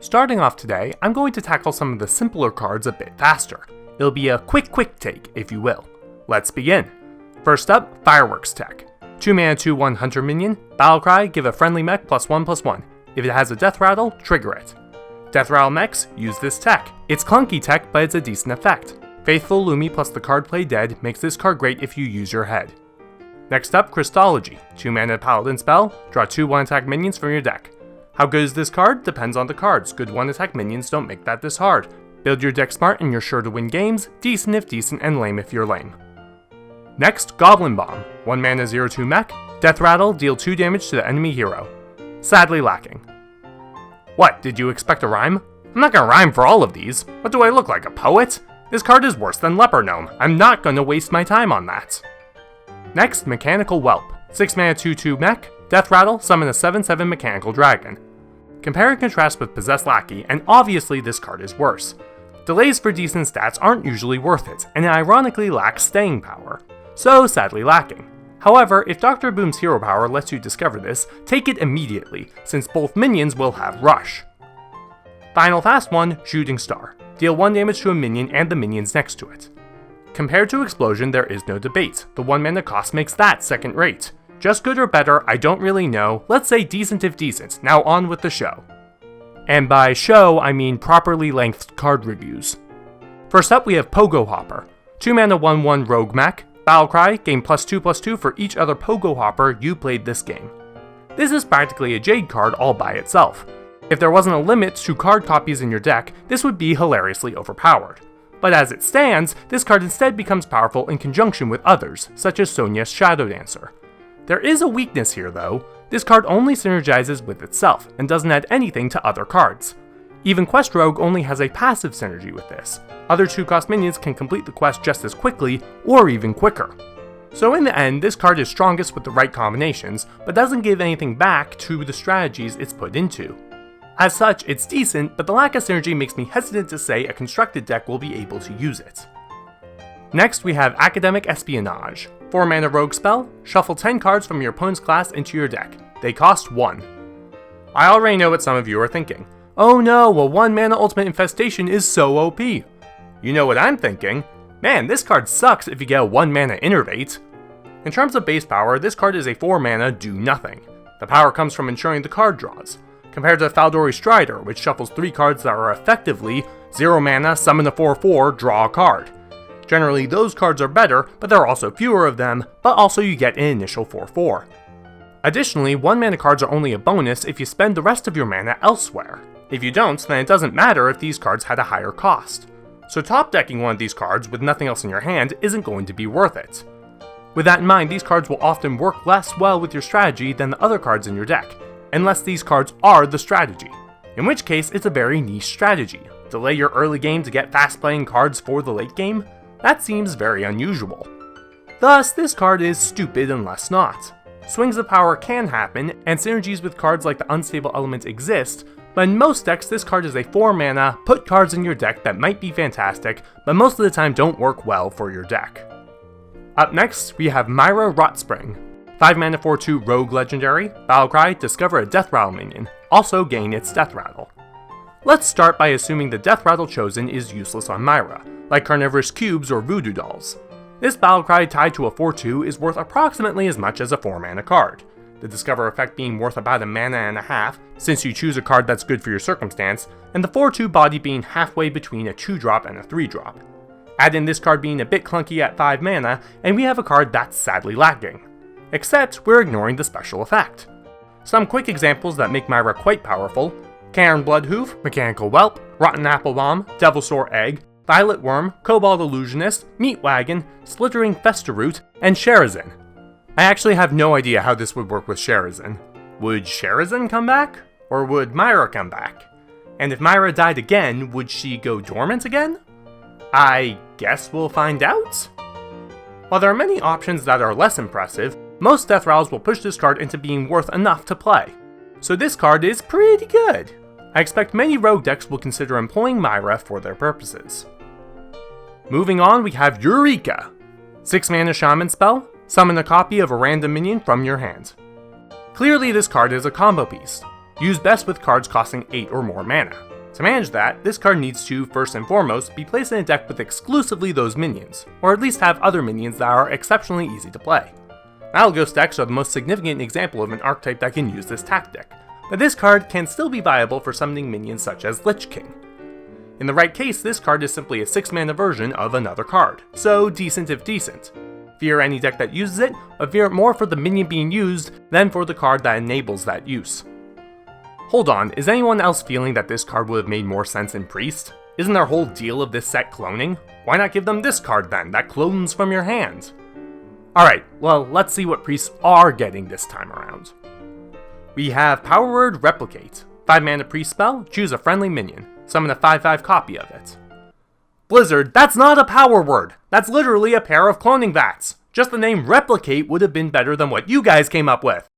Starting off today, I'm going to tackle some of the simpler cards a bit faster. It'll be a quick take, if you will. Let's begin. First up, Fireworks Tech. 2 mana 2/1 Hunter minion, Battlecry, give a friendly mech +1/+1. If it has a Death Rattle, trigger it. Death Rattle mechs use this tech. It's clunky tech, but it's a decent effect. Faithful Lumi plus the card Play Dead makes this card great if you use your head. Next up, Crystology. 2 mana Paladin spell, draw 2 1-attack minions from your deck. How good is this card? Depends on the cards. Good 1-attack minions don't make that this hard. Build your deck smart and you're sure to win games, decent if decent and lame if you're lame. Next, Goblin Bomb. 1 mana 0/2 mech, Death Rattle, deal 2 damage to the enemy hero. Sadly lacking. What, did you expect a rhyme? I'm not gonna rhyme for all of these. What do I look like, a poet? This card is worse than Leper Gnome. I'm not gonna waste my time on that. Next, Mechanical Whelp. 6 mana 2/2 mech, Death Rattle, summon a 7/7 Mechanical Dragon. Compare and contrast with Possessed Lackey, and obviously this card is worse. Delays for decent stats aren't usually worth it, and it ironically lacks staying power. So sadly lacking. However, if Dr. Boom's hero power lets you discover this, take it immediately, since both minions will have Rush. Final fast one, Shooting Star. Deal 1 damage to a minion and the minions next to it. Compared to Explosion, there is no debate. The 1 mana cost makes that second rate. Just good or better, I don't really know. Let's say decent if decent. Now on with the show. And by show, I mean properly lengthed card reviews. First up, we have Pogo Hopper. 2 mana 1/1 Rogue Mech, Battlecry, gain +2/+2 for each other Pogo Hopper you played this game. This is practically a Jade card all by itself. If there wasn't a limit to card copies in your deck, this would be hilariously overpowered. But as it stands, this card instead becomes powerful in conjunction with others, such as Sonya's Shadow Dancer. There is a weakness here though. This card only synergizes with itself, and doesn't add anything to other cards. Even Quest Rogue only has a passive synergy with this. Other 2-cost minions can complete the quest just as quickly, or even quicker. So in the end, this card is strongest with the right combinations, but doesn't give anything back to the strategies it's put into. As such, it's decent, but the lack of synergy makes me hesitant to say a constructed deck will be able to use it. Next, we have Academic Espionage. 4 mana rogue spell, shuffle 10 cards from your opponent's class into your deck. They cost 1. I already know what some of you are thinking. Oh no, a 1 mana Ultimate Infestation is so OP. You know what I'm thinking? Man, this card sucks if you get a 1 mana Innervate. In terms of base power, this card is a 4 mana do nothing. The power comes from ensuring the card draws, compared to Faldori Strider, which shuffles 3 cards that are effectively 0 mana, summon a 4/4, draw a card. Generally, those cards are better, but there are also fewer of them, but also you get an initial 4/4. Additionally, 1 mana cards are only a bonus if you spend the rest of your mana elsewhere. If you don't, then it doesn't matter if these cards had a higher cost. So top decking one of these cards with nothing else in your hand isn't going to be worth it. With that in mind, these cards will often work less well with your strategy than the other cards in your deck, unless these cards are the strategy. In which case, it's a very niche strategy. Delay your early game to get fast playing cards for the late game? That seems very unusual. Thus, this card is stupid unless not. Swings of power can happen, and synergies with cards like the Unstable Element exist, but in most decks this card is a 4 mana, put cards in your deck that might be fantastic, but most of the time don't work well for your deck. Up next, we have Myra Rotspring. 5 mana 4/2 Rogue Legendary, Battlecry, discover a Death Rattle minion, also gain its Death Rattle. Let's start by assuming the Death Rattle chosen is useless on Myra, like Carnivorous Cubes or Voodoo Dolls. This Battlecry tied to a 4/2 is worth approximately as much as a 4 mana card, the Discover effect being worth about a mana and a half, since you choose a card that's good for your circumstance, and the 4/2 body being halfway between a 2-drop and a 3-drop. Add in this card being a bit clunky at 5 mana, and we have a card that's sadly lacking. Except, we're ignoring the special effect. Some quick examples that make Myra quite powerful: Cairn Bloodhoof, Mechanical Whelp, Rotten Apple Bomb, Devilsaur Egg, Violet Worm, Cobalt Illusionist, Meat Wagon, Slittering Festeroot, and Sherazin. I actually have no idea how this would work with Sherazin. Would Sherazin come back? Or would Myra come back? And if Myra died again, would she go dormant again? I guess we'll find out? While there are many options that are less impressive, most Death Rattles will push this card into being worth enough to play. So this card is pretty good. I expect many rogue decks will consider employing Myra for their purposes. Moving on, we have Eureka! 6 mana Shaman spell, summon a copy of a random minion from your hand. Clearly this card is a combo piece, used best with cards costing 8 or more mana. To manage that, this card needs to, first and foremost, be placed in a deck with exclusively those minions, or at least have other minions that are exceptionally easy to play. Malygos decks are the most significant example of an archetype that can use this tactic, but this card can still be viable for summoning minions such as Lich King. In the right case, this card is simply a 6-mana version of another card, so decent if decent. Fear any deck that uses it, but fear it more for the minion being used than for the card that enables that use. Hold on, is anyone else feeling that this card would have made more sense in Priest? Isn't their whole deal of this set cloning? Why not give them this card then, that clones from your hand? Alright, well, let's see what Priests are getting this time around. We have Power Word Replicate. 5-mana Priest spell, choose a friendly minion. Summon a 5/5 copy of it. Blizzard, that's not a power word! That's literally a pair of cloning vats! Just the name Replicate would have been better than what you guys came up with!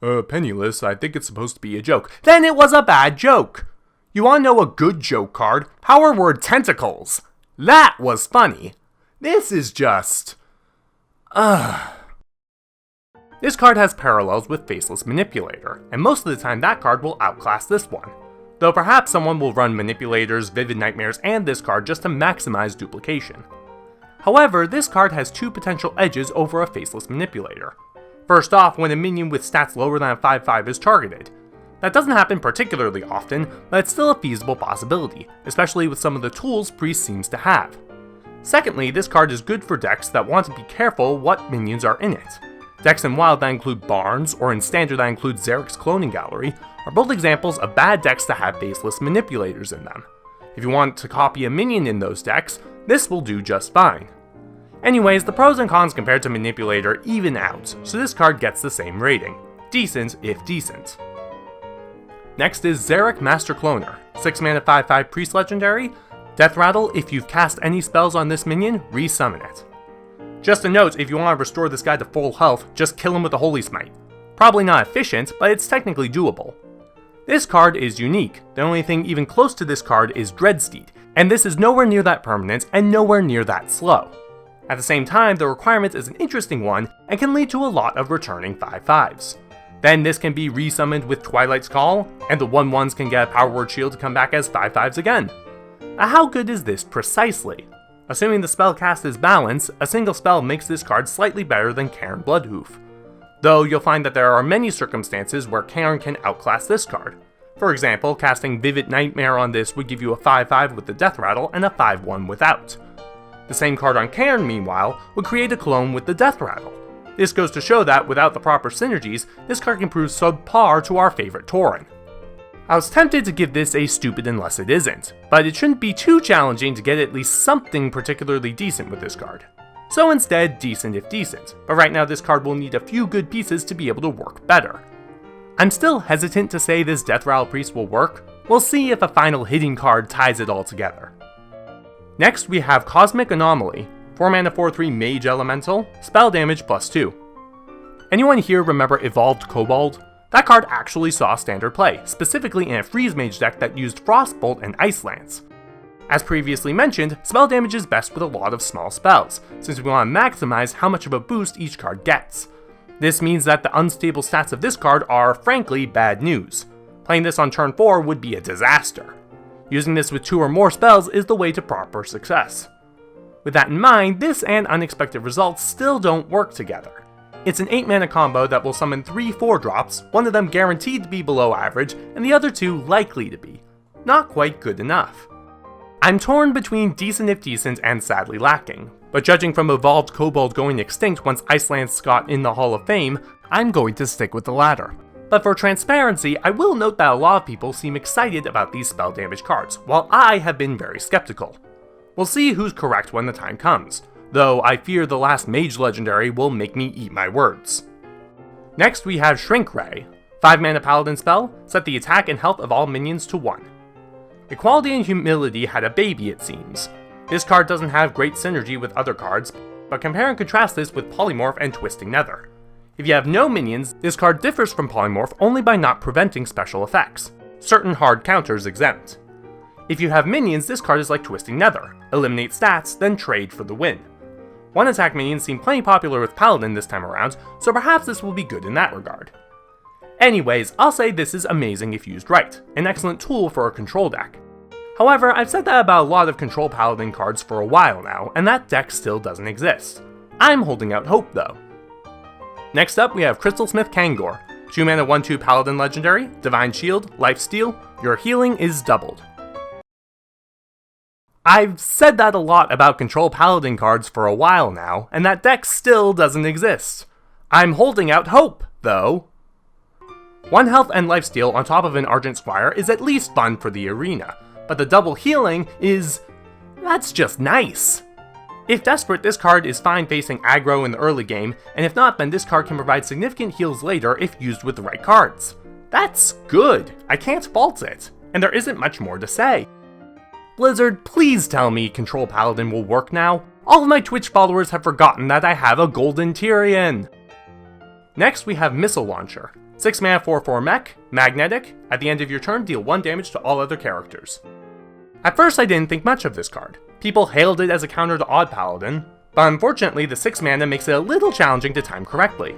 Penniless, I think it's supposed to be a joke. Then it was a bad joke! You wanna know a good joke card? Power Word Tentacles! That was funny! This is just... This card has parallels with Faceless Manipulator, and most of the time that card will outclass this one. Though perhaps someone will run Manipulators, Vivid Nightmares, and this card just to maximize duplication. However, this card has two potential edges over a Faceless Manipulator. First off, when a minion with stats lower than a 5/5 is targeted. That doesn't happen particularly often, but it's still a feasible possibility, especially with some of the tools Priest seems to have. Secondly, this card is good for decks that want to be careful what minions are in it. Decks in Wild that include Barns, or in Standard that include Zarek's Cloning Gallery, are both examples of bad decks that have Faceless Manipulators in them. If you want to copy a minion in those decks, this will do just fine. Anyways, the pros and cons compared to Manipulator even out, so this card gets the same rating. Decent, if decent. Next is Zarek Master Cloner. 6-mana 5/5 Priest Legendary. Death Rattle, if you've cast any spells on this minion, re-summon it. Just a note, if you want to restore this guy to full health, just kill him with a Holy Smite. Probably not efficient, but it's technically doable. This card is unique. The only thing even close to this card is Dreadsteed, and this is nowhere near that permanent and nowhere near that slow. At the same time, the requirement is an interesting one and can lead to a lot of returning 5/5s. Then this can be resummoned with Twilight's Call, and the 1/1s can get a Power Word Shield to come back as 5/5s again. Now how good is this precisely? Assuming the spell cast is balanced, a single spell makes this card slightly better than Cairn Bloodhoof. Though you'll find that there are many circumstances where Cairn can outclass this card. For example, casting Vivid Nightmare on this would give you a 5/5 with the Death Rattle and a 5/1 without. The same card on Cairn, meanwhile, would create a clone with the Death Rattle. This goes to show that, without the proper synergies, this card can prove subpar to our favorite Tauren. I was tempted to give this a stupid unless it isn't, but it shouldn't be too challenging to get at least something particularly decent with this card. So instead, decent if decent, but right now this card will need a few good pieces to be able to work better. I'm still hesitant to say this Death Rattle Priest will work. We'll see if a final hitting card ties it all together. Next we have Cosmic Anomaly, 4-mana 4/3 Mage Elemental, spell damage +2. Anyone here remember Evolved Kobold? That card actually saw standard play, specifically in a Freeze Mage deck that used Frostbolt and Ice Lance. As previously mentioned, spell damage is best with a lot of small spells, since we want to maximize how much of a boost each card gets. This means that the unstable stats of this card are, frankly, bad news. Playing this on turn 4 would be a disaster. Using this with 2 or more spells is the way to proper success. With that in mind, this and Unexpected Results still don't work together. It's an 8-mana combo that will summon 3 4-drops, one of them guaranteed to be below average, and the other 2 likely to be. Not quite good enough. I'm torn between decent if decent and sadly lacking, but judging from Evolved Kobold going extinct once Ice Lance got in the Hall of Fame, I'm going to stick with the latter. But for transparency, I will note that a lot of people seem excited about these spell damage cards, while I have been very skeptical. We'll see who's correct when the time comes, though I fear the last Mage Legendary will make me eat my words. Next we have Shrinkray, 5-mana Paladin spell, set the attack and health of all minions to 1. Equality and Humility had a baby, it seems. This card doesn't have great synergy with other cards, but compare and contrast this with Polymorph and Twisting Nether. If you have no minions, this card differs from Polymorph only by not preventing special effects. Certain hard counters exempt. If you have minions, this card is like Twisting Nether. Eliminate stats, then trade for the win. One attack minions seem plenty popular with Paladin this time around, so perhaps this will be good in that regard. Anyways, I'll say this is amazing if used right, an excellent tool for a control deck. However, I've said that about a lot of Control Paladin cards for a while now, and that deck still doesn't exist. I'm holding out hope though. Next up, we have Crystalsmith Kangor. 2 mana 1/2 Paladin Legendary, Divine Shield, Lifesteal, your healing is doubled. I've said that a lot about Control Paladin cards for a while now, and that deck still doesn't exist. I'm holding out hope, though. 1 health and lifesteal on top of an Argent Squire is at least fun for the arena, but the double healing that's just nice. If desperate, this card is fine facing aggro in the early game, and if not, then this card can provide significant heals later if used with the right cards. That's good, I can't fault it, and there isn't much more to say. Blizzard, please tell me Control Paladin will work now. All of my Twitch followers have forgotten that I have a Golden Tyrion. Next, we have Missile Launcher. 6 mana 4/4 mech, magnetic. At the end of your turn, deal 1 damage to all other characters. At first, I didn't think much of this card. People hailed it as a counter to Odd Paladin, but unfortunately, the 6 mana makes it a little challenging to time correctly.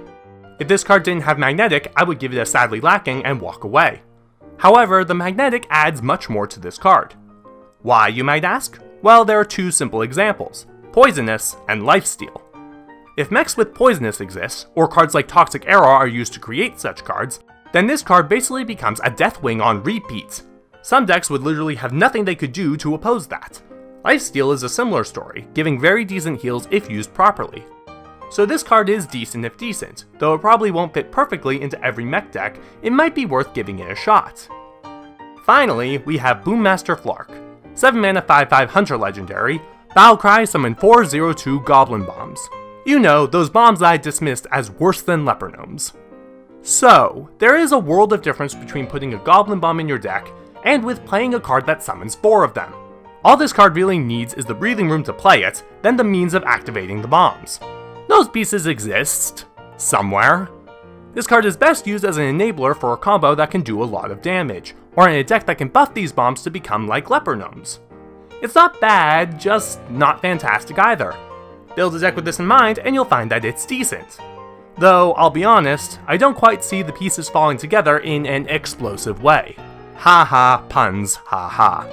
If this card didn't have magnetic, I would give it a sadly lacking and walk away. However, the magnetic adds much more to this card. Why, you might ask? Well, there are 2 simple examples, Poisonous and Lifesteal. If mechs with Poisonous exist, or cards like Toxic Arrow are used to create such cards, then this card basically becomes a Deathwing on repeat. Some decks would literally have nothing they could do to oppose that. Lifesteal is a similar story, giving very decent heals if used properly. So this card is decent if decent, though it probably won't fit perfectly into every mech deck, it might be worth giving it a shot. Finally, we have Boommaster Flark. 7 mana 5/5 Hunter Legendary, Battlecry summon 4/02 Goblin Bombs. You know, those bombs I dismissed as worse than Leper Gnomes. So, there is a world of difference between putting a Goblin Bomb in your deck and with playing a card that summons 4 of them. All this card really needs is the breathing room to play it, then the means of activating the bombs. Those pieces exist somewhere. This card is best used as an enabler for a combo that can do a lot of damage, or in a deck that can buff these bombs to become like Leper Gnomes. It's not bad, just not fantastic either. Build a deck with this in mind and you'll find that it's decent. Though, I'll be honest, I don't quite see the pieces falling together in an explosive way. Ha ha, puns, ha ha.